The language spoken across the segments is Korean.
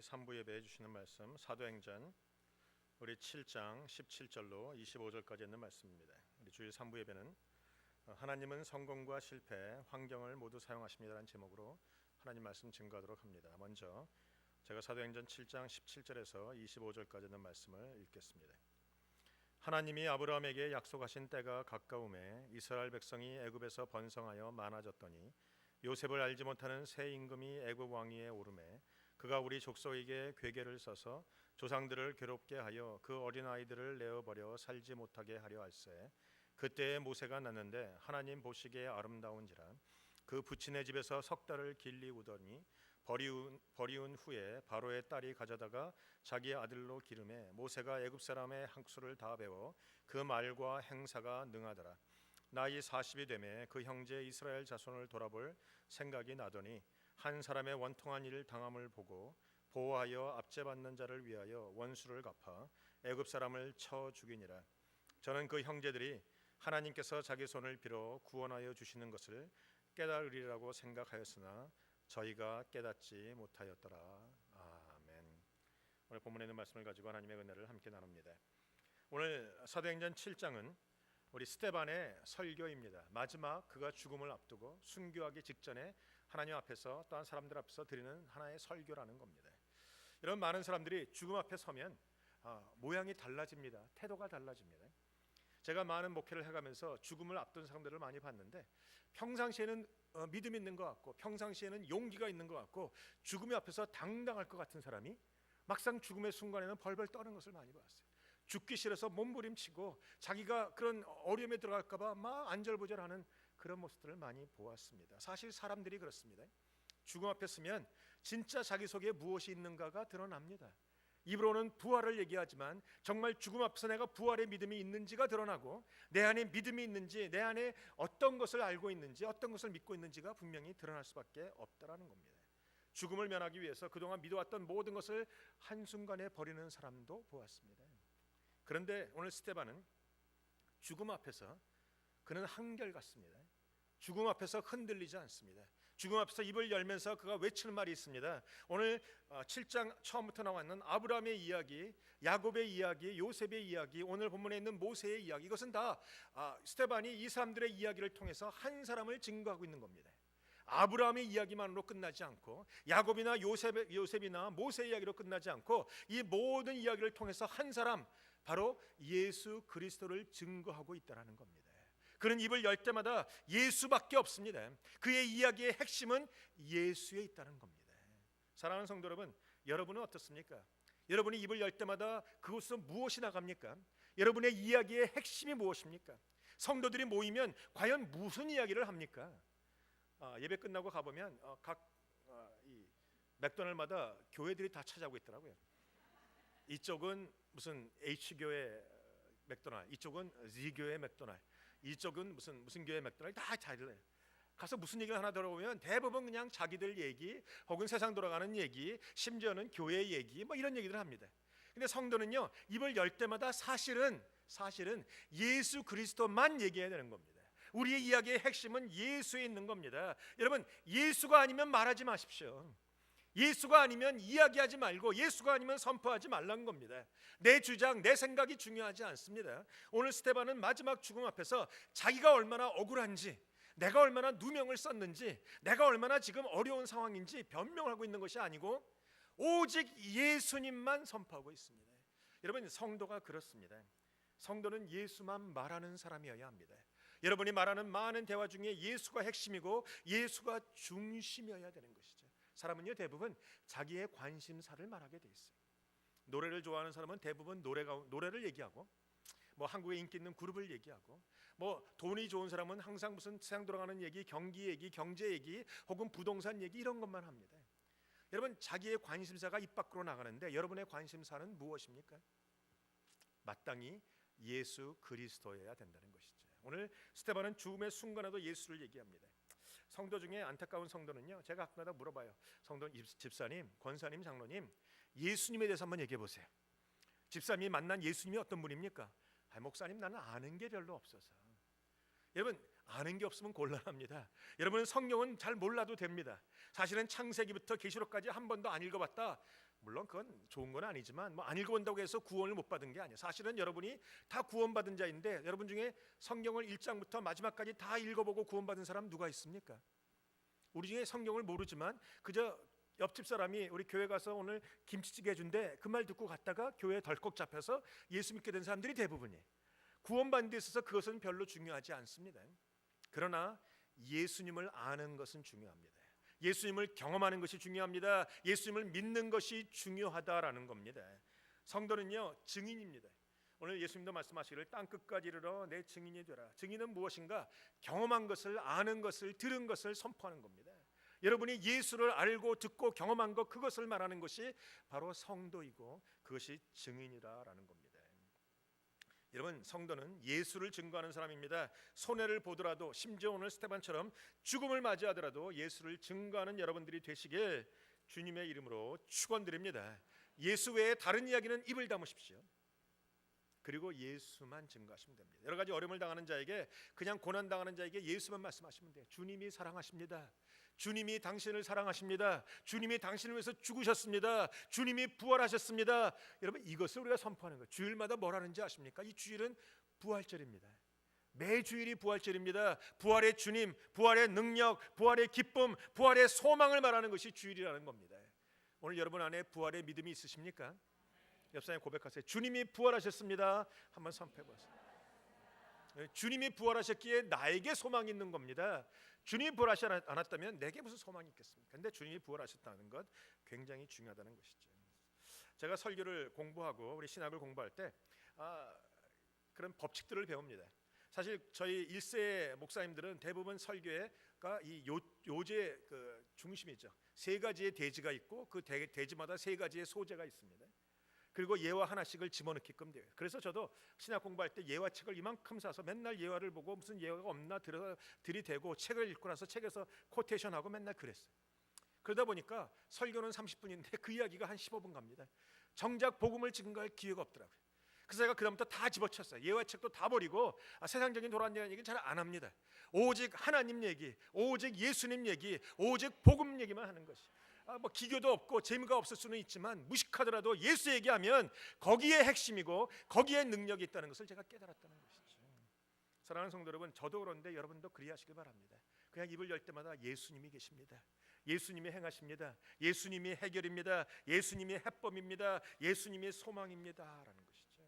3부 예배해 주시는 말씀 사도행전 우리 7장 17절로 25절까지 있는 말씀입니다. 우리 주일 3부 예배는 하나님은 성공과 실패, 환경을 모두 사용하십니다라는 제목으로 하나님 말씀 증거하도록 합니다. 먼저 제가 사도행전 7장 17절에서 25절까지 있는 말씀을 읽겠습니다. 하나님이 아브라함에게 약속하신 때가 가까움에 이스라엘 백성이 애굽에서 번성하여 많아졌더니 요셉을 알지 못하는 새 임금이 애굽 왕위에 오르매 그가 우리 족속에게 괴계를 써서 조상들을 괴롭게 하여 그 어린아이들을 내어버려 살지 못하게 하려 할세. 그때에 모세가 났는데 하나님 보시기에 아름다운지라 그 부친의 집에서 석 달을 길리우더니 버리운 후에 바로의 딸이 가져다가 자기 아들로 기름해 모세가 애굽 사람의 학수를 다 배워 그 말과 행사가 능하더라. 나이 40이 되매 그 형제 이스라엘 자손을 돌아볼 생각이 나더니 한 사람의 원통한 일을 당함을 보고 보호하여 압제받는 자를 위하여 원수를 갚아 애굽 사람을 쳐 죽이니라. 저는 그 형제들이 하나님께서 자기 손을 빌어 구원하여 주시는 것을 깨달으리라고 생각하였으나 저희가 깨닫지 못하였더라. 아멘. 오늘 본문에 있는 말씀을 가지고 하나님의 은혜를 함께 나눕니다. 오늘 사도행전 7장은 우리 스데반의 설교입니다. 마지막 그가 죽음을 앞두고 순교하기 직전에 하나님 앞에서 또한 사람들 앞에서 드리는 하나의 설교라는 겁니다. 이런 많은 사람들이 죽음 앞에 서면 모양이 달라집니다. 태도가 달라집니다. 제가 많은 목회를 해가면서 죽음을 앞둔 사람들을 많이 봤는데 평상시에는 믿음 있는 것 같고 평상시에는 용기가 있는 것 같고 죽음의 앞에서 당당할 것 같은 사람이 막상 죽음의 순간에는 벌벌 떠는 것을 많이 봤어요. 죽기 싫어서 몸부림치고 자기가 그런 어려움에 들어갈까 봐 막 안절부절하는 그런 모습들을 많이 보았습니다. 사실 사람들이 그렇습니다. 죽음 앞에 서면 진짜 자기 속에 무엇이 있는가가 드러납니다. 입으로는 부활을 얘기하지만 정말 죽음 앞에서 내가 부활의 믿음이 있는지가 드러나고 내 안에 믿음이 있는지 내 안에 어떤 것을 알고 있는지 어떤 것을 믿고 있는지가 분명히 드러날 수밖에 없다라는 겁니다. 죽음을 면하기 위해서 그동안 믿어왔던 모든 것을 한순간에 버리는 사람도 보았습니다. 그런데 오늘 스데반은 죽음 앞에서 그는 한결같습니다. 죽음 앞에서 흔들리지 않습니다. 죽음 앞에서 입을 열면서 그가 외치는 말이 있습니다. 오늘 7장 처음부터 나왔는 아브라함의 이야기, 야곱의 이야기, 요셉의 이야기, 오늘 본문에 있는 모세의 이야기, 이것은 다 스데반이 이 사람들의 이야기를 통해서 한 사람을 증거하고 있는 겁니다. 아브라함의 이야기만으로 끝나지 않고 야곱이나 요셉이나 모세의 이야기로 끝나지 않고 이 모든 이야기를 통해서 한 사람, 바로 예수 그리스도를 증거하고 있다는 겁니다. 그는 입을 열 때마다 예수밖에 없습니다. 그의 이야기의 핵심은 예수에 있다는 겁니다. 사랑하는 성도 여러분, 여러분은 어떻습니까? 여러분이 입을 열 때마다 그곳에서 무엇이 나갑니까? 여러분의 이야기의 핵심이 무엇입니까? 성도들이 모이면 과연 무슨 이야기를 합니까? 예배 끝나고 가보면 각 맥도날드마다 교회들이 다 찾아오고 있더라고요. 이쪽은 무슨 H교회 맥도날드, 이쪽은 Z교회 맥도날드, 이쪽은 무슨 교회 맥도날드, 다 자기들 가서 무슨 얘기를 하나 들어보면 대부분 그냥 자기들 얘기 혹은 세상 돌아가는 얘기, 심지어는 교회 얘기 뭐 이런 얘기를 합니다. 근데 성도는요, 입을 열 때마다 사실은 예수 그리스도만 얘기해야 되는 겁니다. 우리의 이야기의 핵심은 예수에 있는 겁니다. 여러분, 예수가 아니면 말하지 마십시오. 예수가 아니면 이야기하지 말고 예수가 아니면 선포하지 말라는 겁니다. 내 주장, 내 생각이 중요하지 않습니다. 오늘 스데반은 마지막 죽음 앞에서 자기가 얼마나 억울한지, 내가 얼마나 누명을 썼는지, 내가 얼마나 지금 어려운 상황인지 변명하고 있는 것이 아니고 오직 예수님만 선포하고 있습니다. 여러분, 성도가 그렇습니다. 성도는 예수만 말하는 사람이어야 합니다. 여러분이 말하는 많은 대화 중에 예수가 핵심이고 예수가 중심이어야 되는 것이죠. 사람은요, 대부분 자기의 관심사를 말하게 돼 있어요. 노래를 좋아하는 사람은 대부분 노래를 얘기하고, 뭐 한국에 인기 있는 그룹을 얘기하고, 뭐 돈이 좋은 사람은 항상 무슨 세상 돌아가는 얘기, 경기 얘기, 경제 얘기, 혹은 부동산 얘기 이런 것만 합니다. 여러분, 자기의 관심사가 입 밖으로 나가는데 여러분의 관심사는 무엇입니까? 마땅히 예수 그리스도여야 된다는 것이죠. 오늘 스데반은 죽음의 순간에도 예수를 얘기합니다. 성도 중에 안타까운 성도는요, 제가 가끔가다 물어봐요. 성도 집사님, 권사님, 장로님, 예수님에 대해서 한번 얘기해 보세요. 집사님이 만난 예수님이 어떤 분입니까? 목사님, 나는 아는 게 별로 없어서. 여러분, 아는 게 없으면 곤란합니다. 여러분은 성경은 잘 몰라도 됩니다. 사실은 창세기부터 계시록까지 한 번도 안 읽어봤다, 물론 그건 좋은 건 아니지만 뭐 안 읽어본다고 해서 구원을 못 받은 게 아니에요. 사실은 여러분이 다 구원받은 자인데 여러분 중에 성경을 1장부터 마지막까지 다 읽어보고 구원받은 사람 누가 있습니까? 우리 중에 성경을 모르지만 그저 옆집 사람이 우리 교회 가서 오늘 김치찌개 해준대 그 말 듣고 갔다가 교회에 덜컥 잡혀서 예수 믿게 된 사람들이 대부분이에요. 구원받는 데 있어서 그것은 별로 중요하지 않습니다. 그러나 예수님을 아는 것은 중요합니다. 예수님을 경험하는 것이 중요합니다. 예수님을 믿는 것이 중요하다라는 겁니다. 성도는요 증인입니다. 오늘 예수님도 말씀하시기를 땅끝까지 이르러 내 증인이 되라. 증인은 무엇인가? 경험한 것을, 아는 것을, 들은 것을 선포하는 겁니다. 여러분이 예수를 알고 듣고 경험한 것, 그것을 말하는 것이 바로 성도이고 그것이 증인이라는 겁니다. 여러분, 성도는 예수를 증거하는 사람입니다. 손해를 보더라도, 심지어 오늘 스테반처럼 죽음을 맞이하더라도 예수를 증거하는 여러분들이 되시길 주님의 이름으로 축원드립니다. 예수 외에 다른 이야기는 입을 다무십시오. 그리고 예수만 증거하시면 됩니다. 여러 가지 어려움을 당하는 자에게, 그냥 고난 당하는 자에게 예수만 말씀하시면 돼요. 주님이 사랑하십니다. 주님이 당신을 사랑하십니다. 주님이 당신을 위해서 죽으셨습니다. 주님이 부활하셨습니다. 여러분, 이것을 우리가 선포하는 거예요. 주일마다 뭘 하는지 아십니까? 이 주일은 부활절입니다. 매 주일이 부활절입니다. 부활의 주님, 부활의 능력, 부활의 기쁨, 부활의 소망을 말하는 것이 주일이라는 겁니다. 오늘 여러분 안에 부활의 믿음이 있으십니까? 옆 사람에 고백하세요. 주님이 부활하셨습니다. 한번 선포해 보세요. 주님이 부활하셨기에 나에게 소망이 있는 겁니다. 주님이 부활하지 않았다면 내게 무슨 소망이 있겠습니까? 근데 주님이 부활하셨다는 것 굉장히 중요하다는 것이죠. 제가 설교를 공부하고 우리 신학을 공부할 때 그런 법칙들을 배웁니다. 사실 저희 1세 목사님들은 대부분 설교가 이 요제 그 중심이죠. 세 가지의 대지가 있고 그 대지마다 세 가지의 소재가 있습니다. 그리고 예화 하나씩을 집어넣게끔 돼요. 그래서 저도 신학 공부할 때 예화책을 이만큼 사서 맨날 예화를 보고 무슨 예화가 없나 들이대고 책을 읽고 나서 책에서 코테이션하고 맨날 그랬어요. 그러다 보니까 설교는 30분인데 그 이야기가 한 15분 갑니다. 정작 복음을 증거할 기회가 없더라고요. 그래서 제가 그다음부터 다 집어쳤어요. 예화책도 다 버리고 세상적인 돌아다니는 얘기는 잘 안 합니다. 오직 하나님 얘기, 오직 예수님 얘기, 오직 복음 얘기만 하는 것이. 뭐 기교도 없고 재미가 없을 수는 있지만 무식하더라도 예수 얘기하면 거기에 핵심이고 거기에 능력이 있다는 것을 제가 깨달았다는 것이죠. 사랑하는 성도 여러분, 저도 그런데 여러분도 그리하시길 바랍니다. 그냥 입을 열 때마다 예수님이 계십니다. 예수님이 행하십니다. 예수님이 해결입니다. 예수님이 해법입니다. 예수님이 소망입니다라는 것이죠.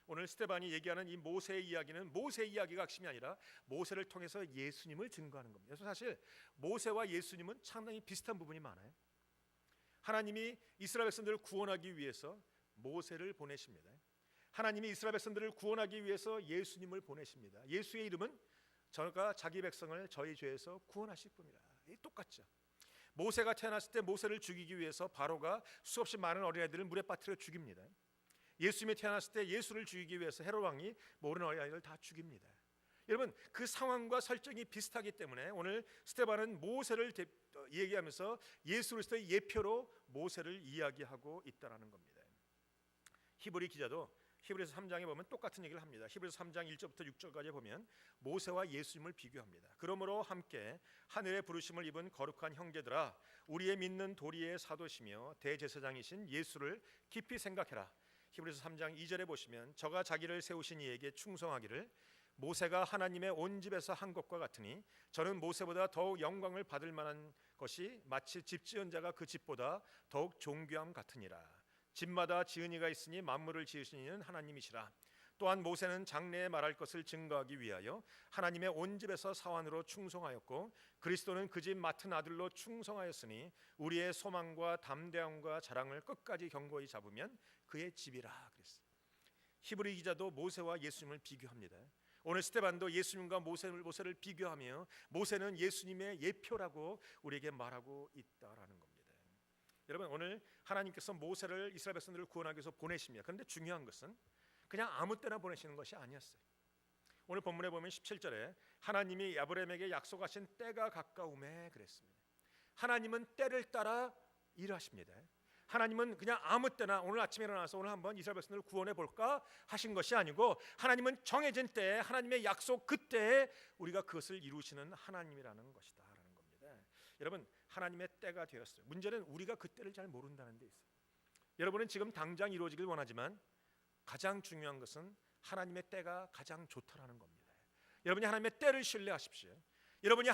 오늘 스테반이 얘기하는 이 모세의 이야기는 모세의 이야기가 핵심이 아니라 모세를 통해서 예수님을 증거하는 겁니다. 그래서 사실 모세와 예수님은 상당히 비슷한 부분이 많아요. 하나님이 이스라엘 백성들을 구원하기 위해서 모세를 보내십니다. 하나님이 이스라엘 백성들을 구원하기 위해서 예수님을 보내십니다. 예수의 이름은 저가 자기 백성을 저희 죄에서 구원하실 분이라. 똑같죠. 모세가 태어났을 때 모세를 죽이기 위해서 바로가 수없이 많은 어린아이들을 물에 빠뜨려 죽입니다. 예수님이 태어났을 때 예수를 죽이기 위해서 헤롯 왕이 모든 어린아이들을 다 죽입니다. 여러분, 그 상황과 설정이 비슷하기 때문에 오늘 스테반은 모세를 얘기하면서 예수 그리스도의 예표로 모세를 이야기하고 있다는 겁니다. 히브리 기자도 히브리서 3장에 보면 똑같은 얘기를 합니다. 히브리서 3장 1절부터 6절까지 보면 모세와 예수님을 비교합니다. 그러므로 함께 하늘의 부르심을 입은 거룩한 형제들아, 우리의 믿는 도리의 사도시며 대제사장이신 예수를 깊이 생각해라. 히브리서 3장 2절에 보시면 저가 자기를 세우신 이에게 충성하기를 모세가 하나님의 온 집에서 한 것과 같으니 저는 모세보다 더욱 영광을 받을 만한 것이 마치 집 지은 자가 그 집보다 더욱 존귀함 같으니라. 집마다 지은 이가 있으니 만물을 지으신 이는 하나님이시라. 또한 모세는 장래에 말할 것을 증거하기 위하여 하나님의 온 집에서 사환으로 충성하였고 그리스도는 그 집 맡은 아들로 충성하였으니 우리의 소망과 담대함과 자랑을 끝까지 견고히 잡으면 그의 집이라 그랬어요. 히브리 기자도 모세와 예수님을 비교합니다. 오늘 스테반도 예수님과 모세를 비교하며 모세는 예수님의 예표라고 우리에게 말하고 있다라는 겁니다. 여러분, 오늘 하나님께서 모세를 이스라엘 백성들을 구원하기 위해서 보내십니다. 그런데 중요한 것은 그냥 아무 때나 보내시는 것이 아니었어요. 오늘 본문에 보면 17절에 하나님이 아브라함에게 약속하신 때가 가까움에 그랬습니다. 하나님은 때를 따라 일하십니다. 하나님은 그냥 아무 때나 오늘 아침에 일어나서 오늘 한번 이스라엘 백성들을 구원해 볼까 하신 것이 아니고 하나님은 정해진 때에 하나님의 약속 그때에 우리가 그것을 이루시는 하나님이라는 것이다라는 겁니다. 여러분, 하나님의 때가 되었어요. 문제는 우리가 그 때를 잘 모른다는 데 있어요. 여러분은 지금 당장 이루어지길 원하지만 가장 중요한 것은 하나님의 때가 가장 좋다라는 겁니다. 여러분이 하나님의 때를 신뢰하십시오. 여러분이